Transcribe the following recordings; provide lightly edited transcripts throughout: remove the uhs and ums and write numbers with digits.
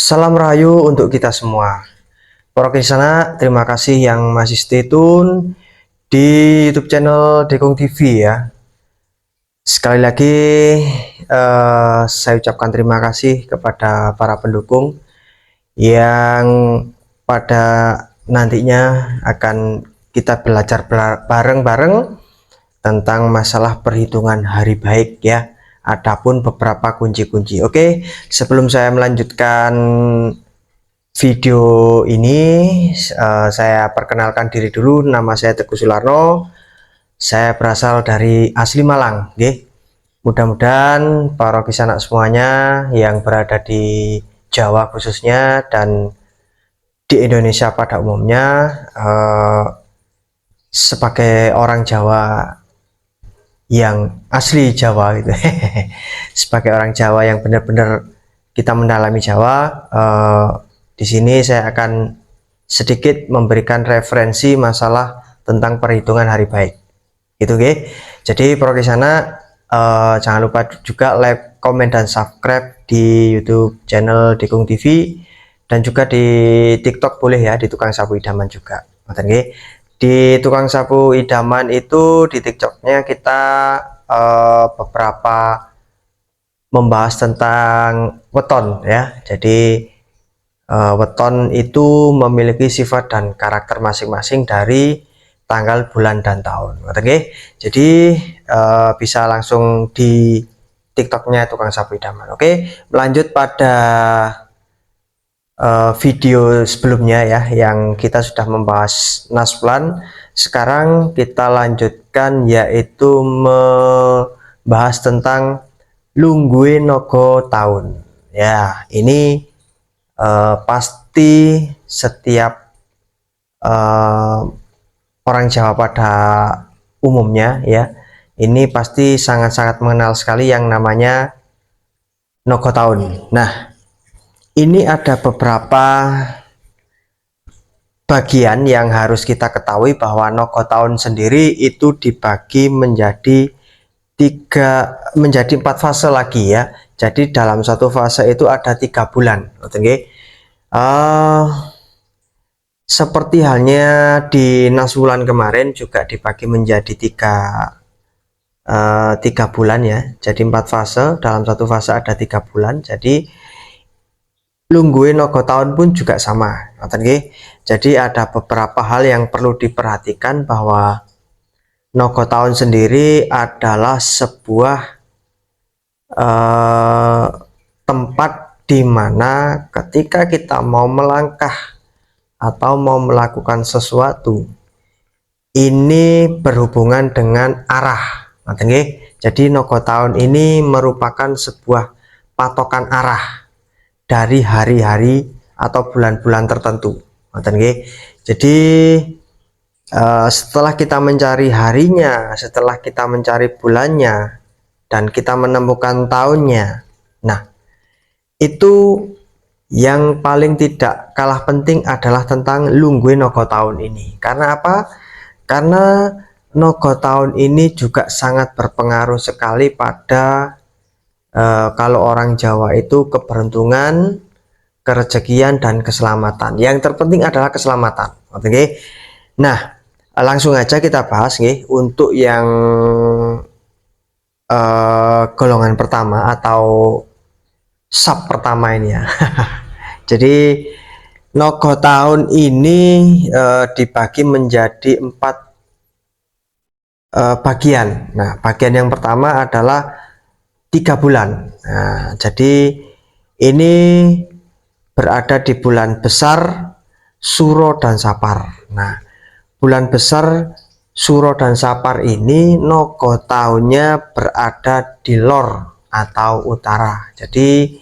Salam rahayu untuk kita semua. Para sana, terima kasih yang masih stay tune di YouTube channel Dekung TV ya. Sekali lagi saya ucapkan terima kasih kepada para pendukung yang pada nantinya akan kita belajar bareng-bareng tentang masalah perhitungan hari baik ya. Adapun beberapa kunci-kunci. Oke, sebelum saya melanjutkan video ini, saya perkenalkan diri dulu. Nama saya Teguh Sularno. Saya berasal dari asli Malang, okay? Mudah-mudahan para kisanak semuanya yang berada di Jawa khususnya dan di Indonesia pada umumnya, sebagai orang Jawa yang asli Jawa gitu, sebagai orang Jawa yang benar-benar kita mendalami Jawa, di sini saya akan sedikit memberikan referensi masalah tentang perhitungan hari baik, gitu, oke. Jadi pro di sana, jangan lupa juga like, komen, dan subscribe di YouTube channel Dekung TV dan juga di TikTok boleh ya, di Tukang Sapu Idaman juga, oke. Di Tukang Sapu Idaman itu di TikToknya kita beberapa membahas tentang weton ya. Jadi weton itu memiliki sifat dan karakter masing-masing dari tanggal, bulan, dan tahun, oke. Jadi bisa langsung di TikToknya Tukang Sapu Idaman. Oke, lanjut pada video sebelumnya ya, yang kita sudah membahas nasplan. Sekarang kita lanjutkan, yaitu membahas tentang lungguhe naga tahun ya. Ini pasti setiap orang Jawa pada umumnya ya, ini pasti sangat-sangat mengenal sekali yang namanya naga tahun. Nah, ini ada beberapa bagian yang harus kita ketahui bahwa naga tahun sendiri itu dibagi menjadi empat fase lagi ya. Jadi dalam satu fase itu ada 3 bulan, oke. Seperti halnya di nasbulan kemarin juga dibagi menjadi tiga bulan ya. Jadi 4 fase, dalam satu fase ada 3 bulan. Jadi lungguhe naga tahun pun juga sama, oke. Jadi ada beberapa hal yang perlu diperhatikan, bahwa naga tahun sendiri adalah sebuah tempat di mana ketika kita mau melangkah atau mau melakukan sesuatu, ini berhubungan dengan arah, oke. Jadi naga tahun ini merupakan sebuah patokan arah dari hari-hari atau bulan-bulan tertentu, oke. Jadi setelah kita mencari harinya, setelah kita mencari bulannya, dan kita menemukan tahunnya, nah itu yang paling tidak kalah penting adalah tentang lungguhe naga tahun ini. Karena apa? Karena naga tahun ini juga sangat berpengaruh sekali pada kalau orang Jawa itu keberuntungan, kerezekian, dan keselamatan. Yang terpenting adalah keselamatan, oke. Nah, langsung aja kita bahas nih untuk yang golongan pertama atau sub pertama ini ya. Jadi naga tahun ini dibagi menjadi 4 bagian. Nah, bagian yang pertama adalah 3 bulan. Nah, jadi ini berada di bulan besar, Suro, dan Sapar. Nah, bulan besar, Suro, dan Sapar ini naga tahunnya berada di lor atau utara. Jadi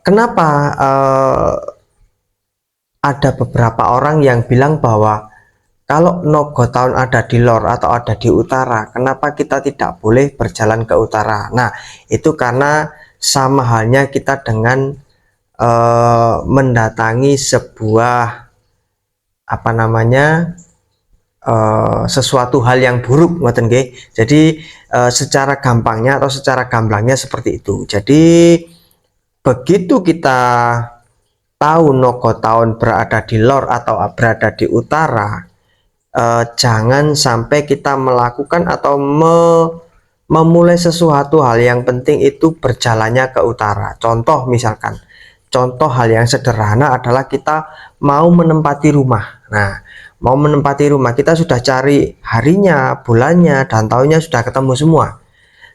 kenapa ada beberapa orang yang bilang bahwa kalau naga tahun ada di lor atau ada di utara, kenapa kita tidak boleh berjalan ke utara? Nah, itu karena sama halnya kita dengan mendatangi sebuah sesuatu hal yang buruk, ngoten nggih. Jadi secara gampangnya atau secara gamblangnya seperti itu. Jadi begitu kita tahu nogo tahun berada di lor atau berada di utara, jangan sampai kita melakukan atau memulai sesuatu hal yang penting itu berjalannya ke utara. Contoh misalkan, contoh hal yang sederhana adalah kita mau menempati rumah. Nah, mau menempati rumah, kita sudah cari harinya, bulannya, dan tahunnya sudah ketemu semua.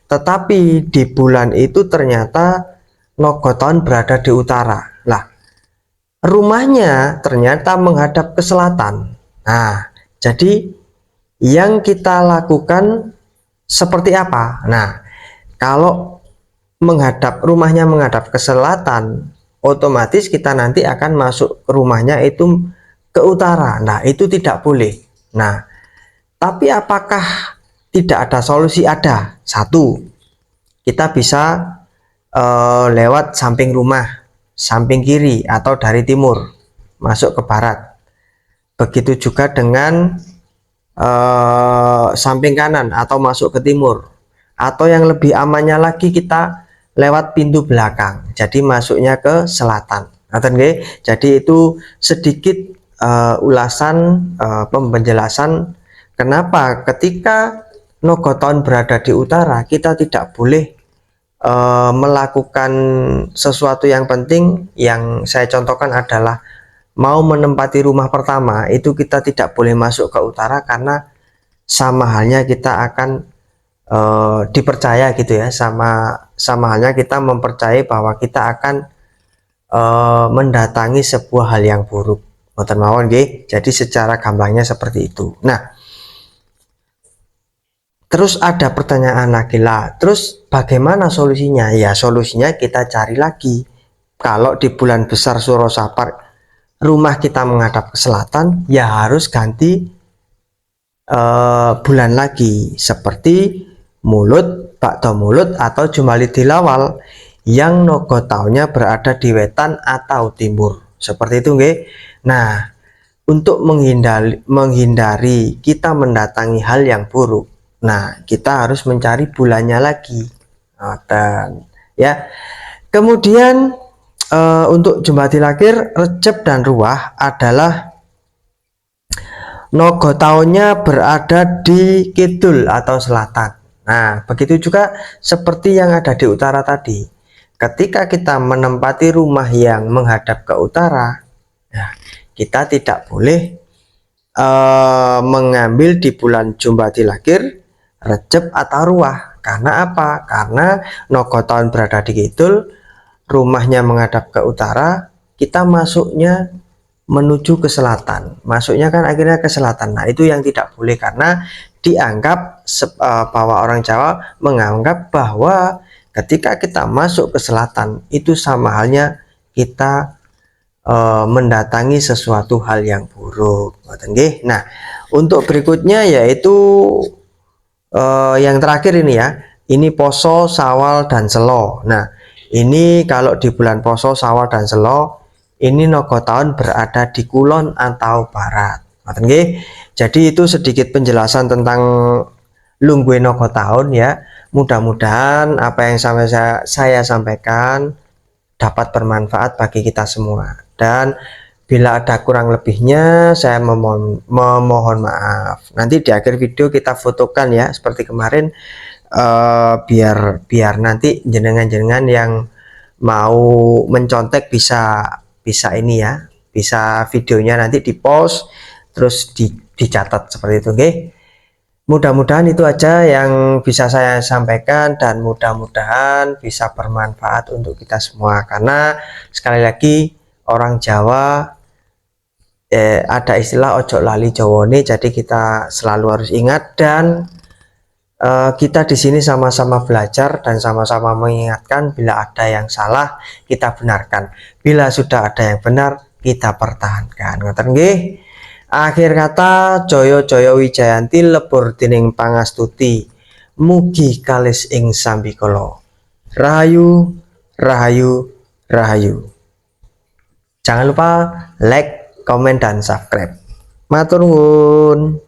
Tetapi di bulan itu ternyata nogo tahun berada di utara. Lah, rumahnya ternyata menghadap ke selatan. Nah, jadi yang kita lakukan seperti apa? Nah, kalau rumahnya menghadap ke selatan, otomatis kita nanti akan masuk rumahnya itu ke utara. Nah, itu tidak boleh. Nah, tapi apakah tidak ada solusi? Ada. Satu, kita bisa lewat samping rumah, samping kiri atau dari timur masuk ke barat. Begitu juga dengan samping kanan atau masuk ke timur, atau yang lebih amannya lagi kita lewat pintu belakang, jadi masuknya ke selatan. Jadi itu sedikit ulasan penjelasan kenapa ketika nogo tahun berada di utara kita tidak boleh melakukan sesuatu yang penting. Yang saya contohkan adalah mau menempati rumah pertama, itu kita tidak boleh masuk ke utara karena sama halnya kita akan dipercaya gitu ya, sama halnya kita mempercayai bahwa kita akan mendatangi sebuah hal yang buruk. Mboten mawon nggih. Jadi secara gamblangnya seperti itu. Nah, terus ada pertanyaan lagi lah, terus bagaimana solusinya? Ya, solusinya kita cari lagi. Kalau di bulan besar Suro Sapar rumah kita menghadap ke selatan, ya harus ganti bulan lagi, seperti mulut, bakdo mulut atau Jumali Dilawal yang nogo tahunnya berada di wetan atau timur, seperti itu nggih. Nah, untuk menghindari kita mendatangi hal yang buruk, nah kita harus mencari bulannya lagi. Dan ya, kemudian untuk Jumadi Lakir, Recep dan Ruah adalah nogo tahunnya berada di kidul atau selatan. Nah, begitu juga seperti yang ada di utara tadi. Ketika kita menempati rumah yang menghadap ke utara, nah, kita tidak boleh mengambil di bulan Jumadi Lakir, Recep atau Ruah. Karena apa? Karena nogo tahun berada di kidul, rumahnya menghadap ke utara, kita masuknya menuju ke selatan. Masuknya kan akhirnya ke selatan. Nah, itu yang tidak boleh karena dianggap bahwa orang Jawa menganggap bahwa ketika kita masuk ke selatan itu sama halnya kita mendatangi sesuatu hal yang buruk. Nah, untuk berikutnya yaitu yang terakhir ini ya, ini Poso, Sawal, dan Selo. Nah, ini kalau di bulan Poso, Sawal, dan Selo, ini nogo tahun berada di kulon atau barat. Jadi itu sedikit penjelasan tentang lungguhe nogo tahun ya. Mudah-mudahan apa yang saya sampaikan dapat bermanfaat bagi kita semua. Dan bila ada kurang lebihnya saya memohon maaf. Nanti di akhir video kita fotokan ya seperti kemarin, biar nanti jenengan-jenengan yang mau mencontek bisa ini ya, bisa videonya nanti di post terus dicatat seperti itu. Oke, mudah-mudahan itu aja yang bisa saya sampaikan dan mudah-mudahan bisa bermanfaat untuk kita semua. Karena sekali lagi orang Jawa ada istilah ojo lali Jawane, jadi kita selalu harus ingat. Dan kita di sini sama-sama belajar dan sama-sama mengingatkan, bila ada yang salah kita benarkan, bila sudah ada yang benar kita pertahankan. Ngoten nggih. Akhir kata, Joyo Wijayanti lebur dening pangastuti, mugi kalis ing sambikala. Rahayu, rahayu, rahayu. Jangan lupa like, komen, dan subscribe. Matur nuwun.